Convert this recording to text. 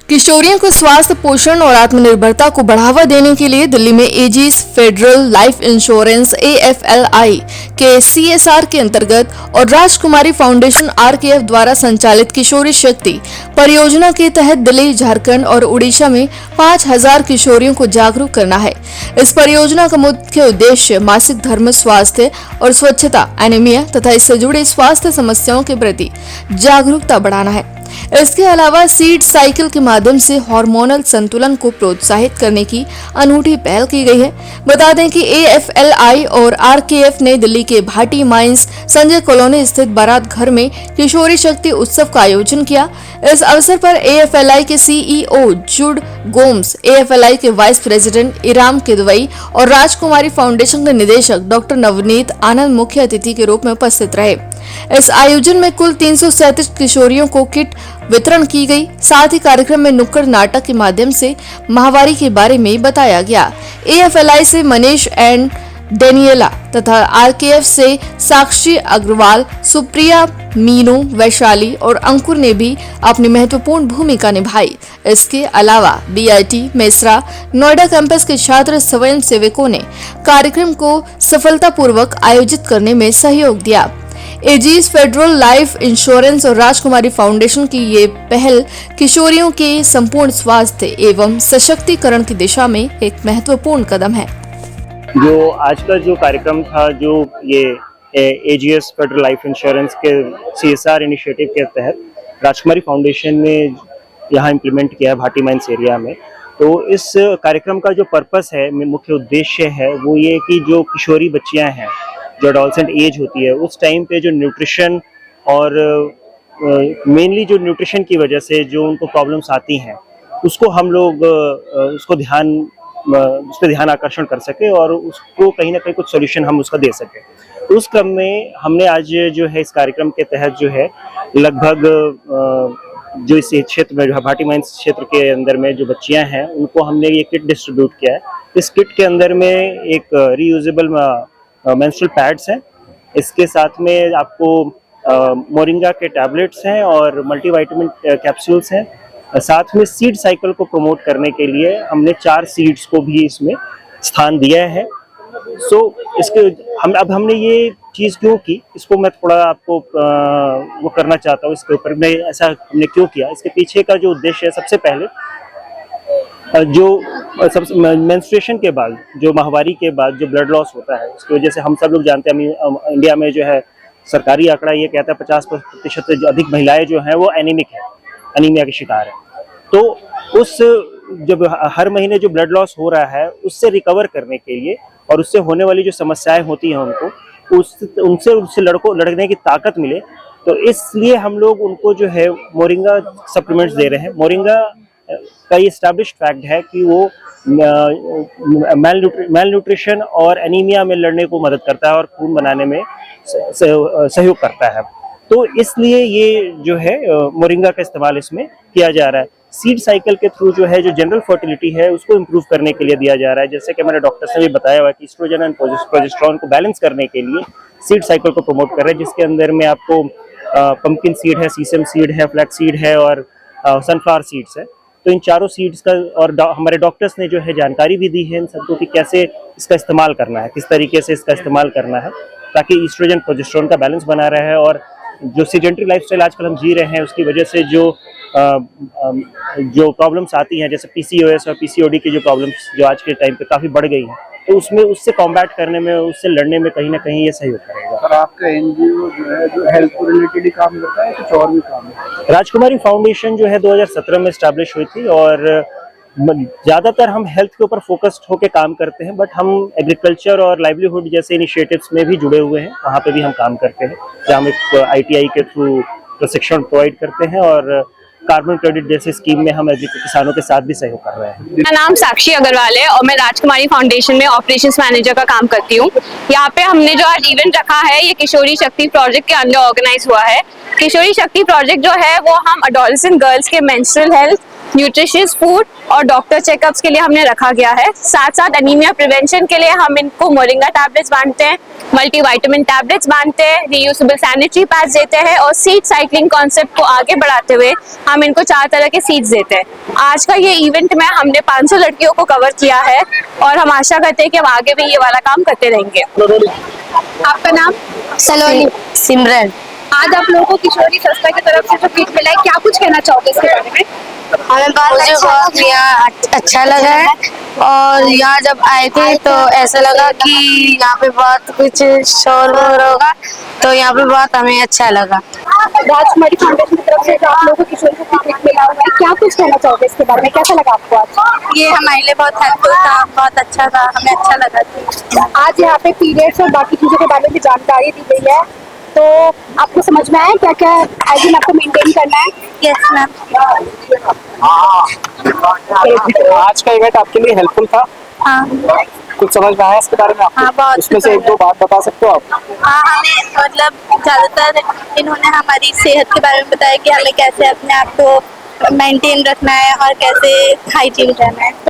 किशोरियों को स्वास्थ्य, पोषण और आत्मनिर्भरता को बढ़ावा देने के लिए दिल्ली में Aegis Federal Life Insurance AFLI के CSR के अंतर्गत और राजकुमारी फाउंडेशन RKF द्वारा संचालित किशोरी शक्ति परियोजना के तहत दिल्ली, झारखंड और उड़ीसा में 5000 किशोरियों को जागरूक करना है। इस परियोजना का मुख्य उद्देश्य मासिक धर्म, स्वास्थ्य और स्वच्छता, एनीमिया तथा इससे जुड़े स्वास्थ्य समस्याओं के प्रति जागरूकता बढ़ाना है। इसके अलावा सीड साइकिल के माध्यम से हार्मोनल संतुलन को प्रोत्साहित करने की अनूठी पहल की गई है। बता दें कि AFLI और RKF ने दिल्ली के भाटी माइंस संजय कॉलोनी स्थित बारात घर में किशोरी शक्ति उत्सव का आयोजन किया। इस अवसर पर AFLI के CEO जुड गोम्स, AFLI के वाइस प्रेसिडेंट इराम किदवई और राजकुमारी फाउंडेशन के निदेशक डॉक्टर नवनीत आनंद मुख्य अतिथि के रूप में उपस्थित रहे। इस आयोजन में कुल 337 किशोरियों को किट वितरण की गई। साथ ही कार्यक्रम में नुक्कड़ नाटक के माध्यम से माहवारी के बारे में बताया गया। AFLI से मनीष एंड डेनियला तथा RKF से साक्षी अग्रवाल, सुप्रिया, मीनू, वैशाली और अंकुर ने भी अपनी महत्वपूर्ण भूमिका निभाई। इसके अलावा BIT मेसरा नोएडा कैंपस के छात्र स्वयं सेवकों ने कार्यक्रम को सफलतापूर्वक आयोजित करने में सहयोग दिया। एजिस फेडरल लाइफ इंश्योरेंस और राजकुमारी फाउंडेशन की ये पहल किशोरियों के संपूर्ण स्वास्थ्य एवं सशक्तिकरण की दिशा में एक महत्वपूर्ण कदम है। जो आज का जो कार्यक्रम था, जो ये एजीएस फेडरल लाइफ इंश्योरेंस के CSR इनिशिएटिव के तहत राजकुमारी फाउंडेशन ने यहाँ इम्प्लीमेंट किया है भाटी माइंस एरिया में। तो इस कार्यक्रम का जो पर्पस है, मुख्य उद्देश्य है, वो ये कि जो किशोरी बच्चियाँ हैं, जो एडोलसेंट एज होती है, उस टाइम पे जो न्यूट्रिशन और मेनली जो न्यूट्रिशन की वजह से जो उनको प्रॉब्लम्स आती हैं, उसको हम लोग उस पर ध्यान आकर्षण कर सके और उसको कहीं ना कहीं कुछ सॉल्यूशन हम उसका दे सके। तो उस क्रम में हमने आज जो है इस कार्यक्रम के तहत जो है लगभग जो इस क्षेत्र में भाटी माइंस क्षेत्र के अंदर में जो बच्चियां हैं, उनको हमने ये किट डिस्ट्रीब्यूट किया है। इस किट के अंदर में एक रीयूजेबल मेंस्ट्रुअल पैड्स हैं, इसके साथ में आपको मोरिंगा के टैबलेट्स हैं और मल्टीविटामिन कैप्सूल्स हैं। साथ में सीड साइकिल को प्रमोट करने के लिए हमने 4 सीड्स को भी इसमें स्थान दिया है। इसके हमने ये चीज़ क्यों की, इसको मैं थोड़ा आपको वो करना चाहता हूँ। इसके ऊपर में ऐसा हमने क्यों किया, इसके पीछे का जो उद्देश्य है, सबसे पहले जो मेंस्ट्रुएशन के बाद, जो माहवारी के बाद जो ब्लड लॉस होता है, उसकी वजह से हम सब लोग जानते हैं इंडिया में जो है सरकारी आंकड़ा ये कहता है 50% से अधिक महिलाएं जो हैं वो एनीमिक है, अनीमिया के शिकार है। तो उस जब हर महीने जो ब्लड लॉस हो रहा है, उससे रिकवर करने के लिए और उससे होने वाली जो समस्याएं होती हैं उनको उनसे लड़ने की ताकत मिले, तो इसलिए हम लोग उनको जो है मोरिंगा सप्लीमेंट्स दे रहे हैं। मोरिंगा का ये एस्टैब्लिश्ड फैक्ट है कि वो मेल न्यूट्रिशन और एनीमिया में लड़ने को मदद करता है और खून बनाने में सहयोग करता है। तो इसलिए ये जो है मोरिंगा का इस्तेमाल इसमें किया जा रहा है। सीड साइकिल के थ्रू जो है जो जनरल फर्टिलिटी है उसको इम्प्रूव करने के लिए दिया जा रहा है। जैसे कि हमारे डॉक्टर्स ने भी बताया हुआ है कि एस्ट्रोजन एंड प्रोजेस्टेरोन को बैलेंस करने के लिए सीड साइकिल को प्रमोट कर रहे हैं, जिसके अंदर में आपको पंपकिन सीड है, सीसम सीड है, फ्लैक्स सीड है और सनफ्लावर सीड्स है। तो इन चारों सीड्स का और हमारे डॉक्टर्स ने जो है जानकारी भी दी है इन सबको कि कैसे इसका इस्तेमाल करना है, किस तरीके से इसका इस्तेमाल करना है, ताकि एस्ट्रोजन प्रोजेस्टेरोन का बैलेंस बना रहे और जो सीडेंट्री लाइफस्टाइल आजकल हम जी रहे हैं उसकी वजह से जो प्रॉब्लम्स आती हैं, जैसे PCOS और PCOD की जो प्रॉब्लम्स जो आज के टाइम पे काफ़ी बढ़ गई हैं, तो उसमें उससे कॉम्बैट करने में, उससे लड़ने में कहीं ना कहीं ये सहयोग करेगा। सर, आपका NGO जो है जो हेल्थ को रिलेटेड ही काम करता है, कुछ और भी काम है? राजकुमारी फाउंडेशन जो है 2017 में एस्टैब्लिश हुई थी और ज़्यादातर हम हेल्थ के ऊपर फोकस्ड होकर काम करते हैं, बट हम एग्रीकल्चर और लाइवलीहुड जैसे इनिशिएटिव्स में भी जुड़े हुए हैं। वहाँ पे भी हम काम करते हैं, जहाँ हम एक ITI के थ्रू प्रशिक्षण प्रोवाइड करते हैं और कार्बन क्रेडिट जैसे स्कीम में हम किसानों के साथ भी सहयोग कर रहे हैं। मेरा नाम साक्षी अग्रवाल है और मैं राजकुमारी फाउंडेशन में ऑपरेशंस मैनेजर का काम करती हूँ। यहाँ पे हमने जो आज इवेंट रखा है, ये किशोरी शक्ति प्रोजेक्ट के अंदर ऑर्गेनाइज हुआ है। किशोरी शक्ति प्रोजेक्ट जो है वो हम एडोलसेंट गर्ल्स के मेंस्ट्रुअल हेल्थ, न्यूट्रिशियस फूड और डॉक्टर चेकअप्स के लिए हमने रखा गया है। साथ साथ एनीमिया प्रिवेंशन के लिए हम इनको मोरिंगा टैबलेट्स बांटते हैं, मल्टीविटामिन टैबलेट्स बांटते हैं, रीयूजेबल सैनिटरी पैड्स देते हैं और सीड साइक्लिंग कॉन्सेप्ट को आगे बढ़ाते हुए हम इनको 4 तरह के सीड्स देते हैं। आज का ये इवेंट में हमने 500 लड़कियों को कवर किया है और हम आशा करते हैं कि हम आगे भी ये वाला काम करते रहेंगे। आपका नाम? सलोनी सिमरन। आज आप लोगों को किशोरी संस्था की तरफ से जो किट मिला है, क्या कुछ कहना चाहोगे इसके बारे में? हमें बहुत यहाँ अच्छा लगा है और यहाँ जब आए थे तो ऐसा लगा कि यहाँ पे बहुत कुछ शोर वोर होगा, तो यहाँ पे बहुत हमें अच्छा लगा। राजकुमारी फाउंडेशन की तरफ से जो आप लोगों को किशोरी को किट मिला हुआ है, क्या कुछ कहना चाहोगे इसके बारे में? कैसा लगा आपको आज? ये हमारे लिए बहुत हेल्पफुल था, बहुत अच्छा था, हमें अच्छा लगा। आज यहाँ पे पीरियड्स और बाकी चीजों के बारे में जानकारी दी गई है, तो आपको समझ में आया क्या क्या हाइजीन आपको मेंटेन करना है? Yes ma'am. आज का इवेंट आपके लिए हेल्पफुल था? हाँ कुछ समझ में आया इसके बारे में आपको? हाँ, बहुत। उसमें से 1-2 बात बता सकते हो आप? हाँ, हमें मतलब ज्यादातर इन्होंने हमारी सेहत के बारे में बताया कि हमें कैसे अपने आप को मेंटेन रखना है और कैसे हाइजीन रहना है।